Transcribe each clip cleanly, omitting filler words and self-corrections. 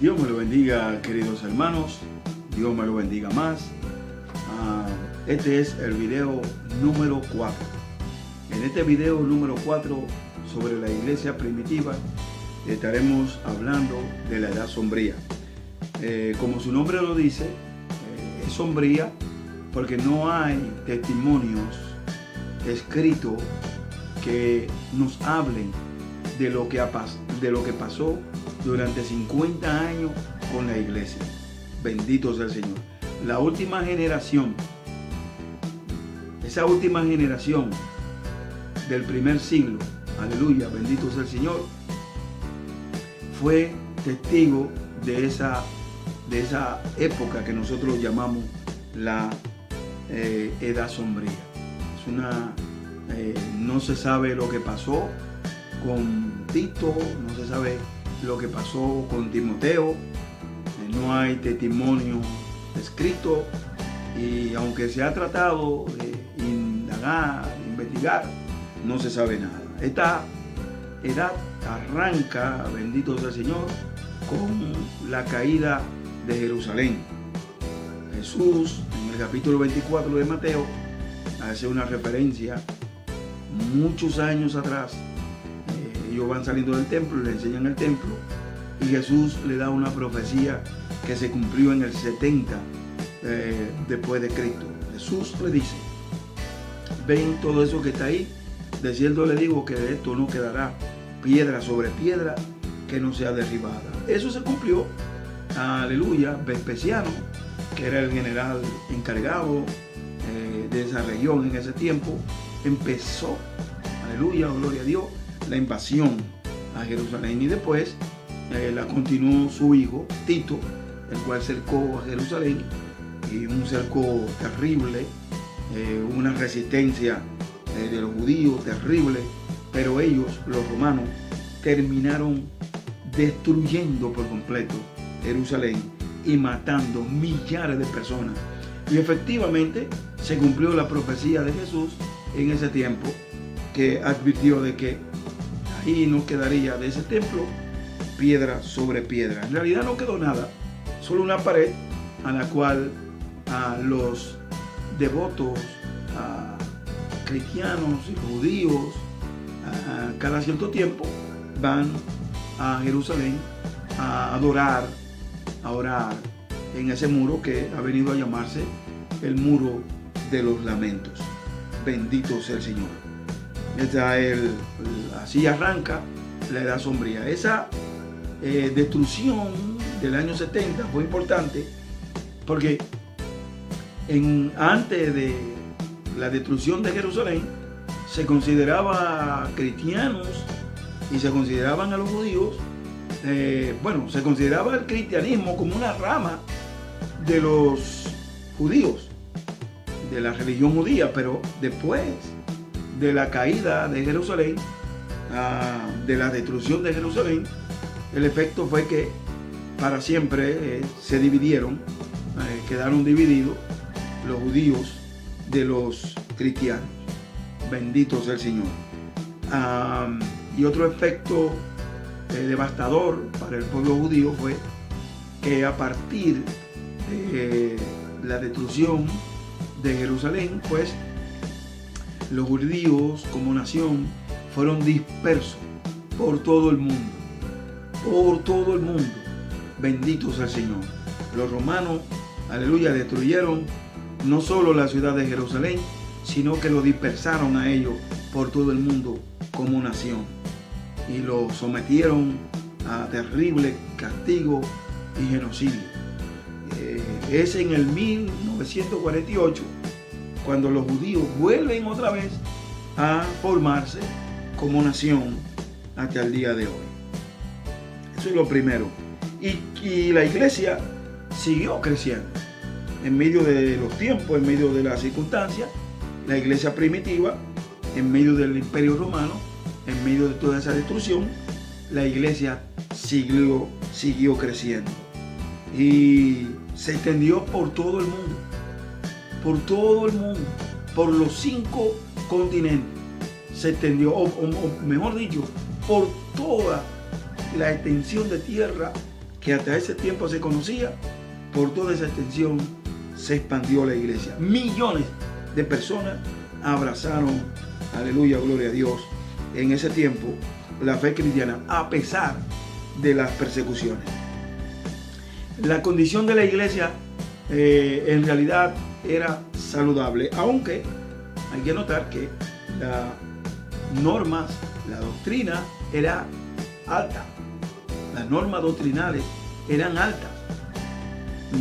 Dios me lo bendiga, queridos hermanos. Dios me lo bendiga más. Este es el video número 4. En este video número 4 sobre la iglesia primitiva estaremos hablando de la edad sombría. Como su nombre lo dice, es sombría porque no hay testimonios escritos que nos hablen de lo que pasó durante 50 años con la iglesia. Bendito sea el Señor. La última generación, esa última generación del primer siglo, aleluya, bendito sea el Señor, fue testigo de esa época que nosotros llamamos la edad sombría. No se sabe lo que pasó con Tito, no se sabe lo que pasó con Timoteo, no hay testimonio escrito, y aunque se ha tratado de indagar, investigar, no se sabe nada. Esta edad arranca, bendito sea el Señor, con la caída de Jerusalén. Jesús, en el capítulo 24 de Mateo, hace una referencia muchos años atrás. Ellos van saliendo del templo y le enseñan el templo, y Jesús le da una profecía que se cumplió en el 70 después de Cristo. Jesús le dice: ven todo eso que está ahí, de cierto le digo que de esto no quedará piedra sobre piedra que no sea derribada. Eso se cumplió, aleluya. Vespasiano, que era el general encargado de esa región en ese tiempo, empezó, aleluya, gloria a Dios, la invasión a Jerusalén, y después la continuó su hijo Tito, el cual cercó a Jerusalén, y un cerco terrible, una resistencia de los judíos terrible, pero ellos, los romanos, terminaron destruyendo por completo Jerusalén y matando millares de personas. Y efectivamente se cumplió la profecía de Jesús en ese tiempo, que advirtió de que ahí no quedaría de ese templo piedra sobre piedra. En realidad no quedó nada, solo una pared a la cual los devotos cristianos y judíos cada cierto tiempo van a Jerusalén a adorar, a orar en ese muro que ha venido a llamarse el muro de los lamentos. Bendito sea el Señor. Así arranca la edad sombría. Esa destrucción del año 70 fue importante porque antes de la destrucción de Jerusalén se consideraba cristianos y se consideraban a los judíos, se consideraba el cristianismo como una rama de los judíos, de la religión judía, pero después de la caída de Jerusalén, de la destrucción de Jerusalén, el efecto fue que para siempre se dividieron, quedaron divididos los judíos de los cristianos. Bendito sea el Señor. Y otro efecto devastador para el pueblo judío fue que a partir de la destrucción de Jerusalén, pues los judíos como nación fueron dispersos por todo el mundo. Por todo el mundo. Bendito sea el Señor. Los romanos, aleluya, destruyeron no solo la ciudad de Jerusalén, sino que lo dispersaron a ellos por todo el mundo como nación, y lo sometieron a terrible castigo y genocidio. Es en el 1948 cuando los judíos vuelven otra vez a formarse como nación hasta el día de hoy. Eso es lo primero. Y la iglesia siguió creciendo en medio de los tiempos, en medio de las circunstancias. La iglesia primitiva, en medio del imperio romano, en medio de toda esa destrucción, la iglesia siguió creciendo y se extendió por todo el mundo, por los 5 continentes. Se extendió, o mejor dicho, por toda la extensión de tierra que hasta ese tiempo se conocía, por toda esa extensión se expandió la iglesia. Millones de personas abrazaron, aleluya, gloria a Dios, en ese tiempo la fe cristiana, a pesar de las persecuciones. La condición de la iglesia en realidad era saludable, aunque hay que notar que las normas, la doctrina era alta. Las normas doctrinales eran altas,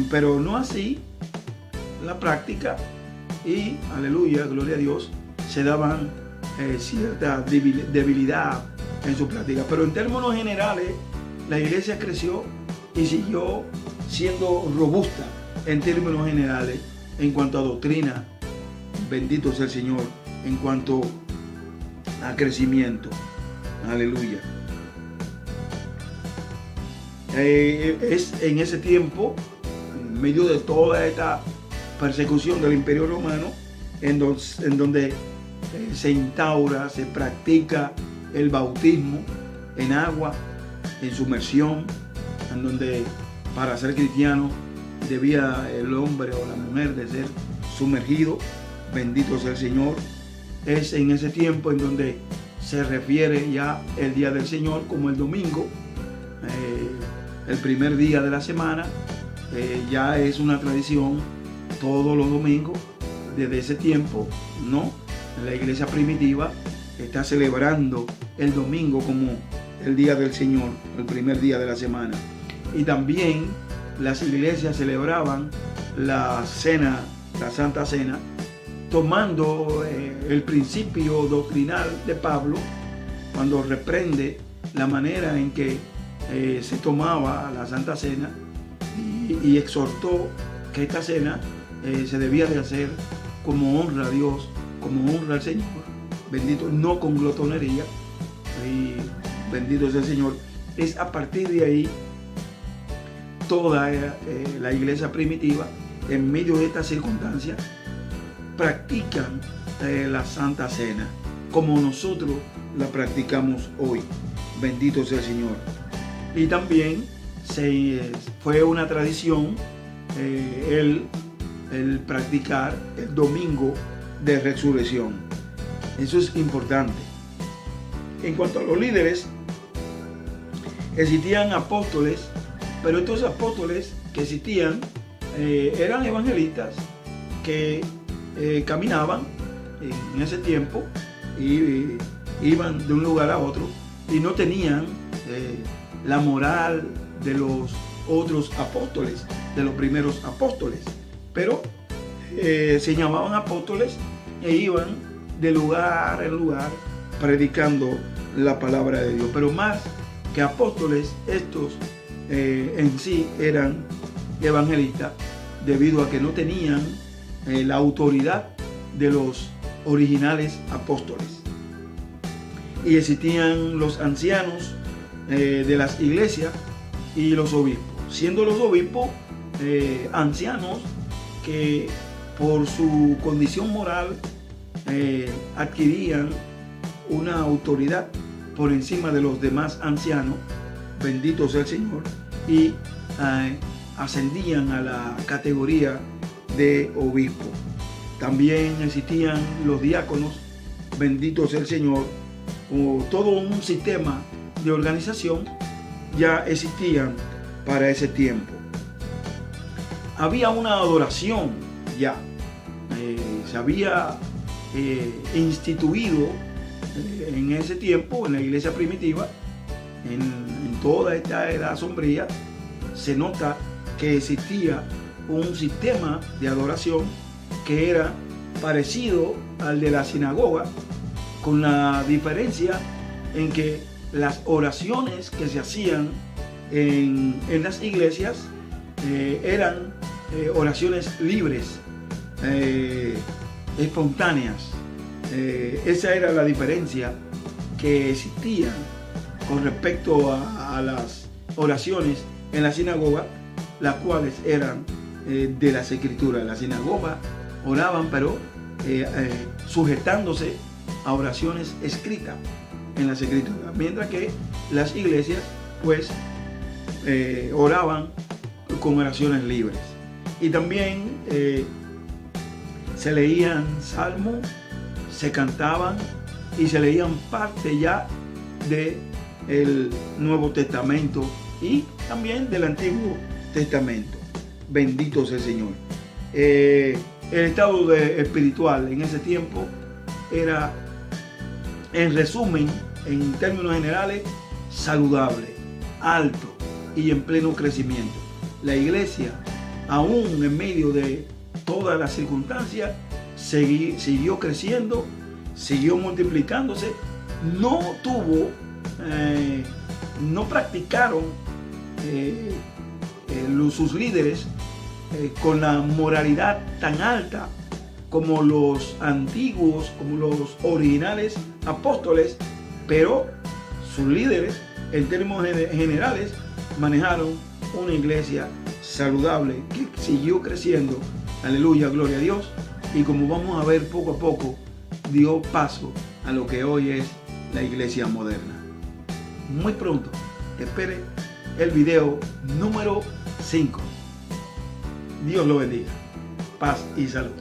pero no así la práctica, y aleluya, gloria a Dios, se daban cierta debilidad en su práctica. Pero en términos generales, la iglesia creció y siguió siendo robusta en términos generales en cuanto a doctrina, bendito sea el Señor, en cuanto a crecimiento, aleluya. Es en ese tiempo, en medio de toda esta persecución del Imperio Romano, en donde se instaura, se practica el bautismo en agua, en sumersión, en donde para ser cristiano debía el hombre o la mujer de ser sumergido, bendito sea el Señor. Es en ese tiempo en donde se refiere ya el día del Señor como el domingo, el primer día de la semana. Ya es una tradición todos los domingos desde ese tiempo, ¿no? La iglesia primitiva está celebrando el domingo como el día del Señor, el primer día de la semana. Y también las iglesias celebraban la cena, la Santa Cena, tomando el principio doctrinal de Pablo, cuando reprende la manera en que se tomaba la Santa Cena, y exhortó que esta cena se debía de hacer como honra a Dios, como honra al Señor, bendito, no con glotonería, y bendito sea el Señor. Es a partir de ahí toda la iglesia primitiva, en medio de estas circunstancias, practican la Santa Cena como nosotros la practicamos hoy, bendito sea el Señor. Y también fue una tradición el practicar el domingo de resurrección. Eso es importante. En cuanto a los líderes, existían apóstoles, pero estos apóstoles que existían eran evangelistas que caminaban en ese tiempo y iban de un lugar a otro y no tenían la moral de los otros apóstoles, de los primeros apóstoles, pero se llamaban apóstoles e iban de lugar en lugar predicando la palabra de Dios. Pero más que apóstoles, estos en sí eran evangelistas, debido a que no tenían la autoridad de los originales apóstoles. Y existían los ancianos de las iglesias y los obispos, siendo los obispos ancianos que por su condición moral adquirían una autoridad por encima de los demás ancianos, bendito sea el Señor, y ascendían a la categoría de obispo. También existían los diáconos, bendito sea el Señor. Todo un sistema de organización ya existían para ese tiempo. Había una adoración ya, se había instituido en ese tiempo en la iglesia primitiva, en toda esta edad sombría. Se nota que existía un sistema de adoración que era parecido al de la sinagoga, con la diferencia en que las oraciones que se hacían en las iglesias eran oraciones libres, espontáneas. Esa era la diferencia que existía con respecto a las oraciones en la sinagoga, las cuales eran de las escrituras. En la sinagoga oraban, pero sujetándose a oraciones escritas en las escrituras, mientras que las iglesias pues oraban con oraciones libres. Y también se leían salmos, se cantaban y se leían parte ya del Nuevo Testamento y también del Antiguo Testamento. Bendito sea el Señor. El estado espiritual en ese tiempo era, en resumen, en términos generales, saludable, alto y en pleno crecimiento. La iglesia, aún en medio de todas las circunstancias, siguió creciendo, siguió multiplicándose. No practicaron sus líderes con la moralidad tan alta como los antiguos, como los originales apóstoles, pero sus líderes, en términos generales, manejaron una iglesia saludable que siguió creciendo. Aleluya, gloria a Dios. Y como vamos a ver poco a poco, dio paso a lo que hoy es la iglesia moderna. Muy pronto, espere el video número 5. Dios lo bendiga. Paz y salud.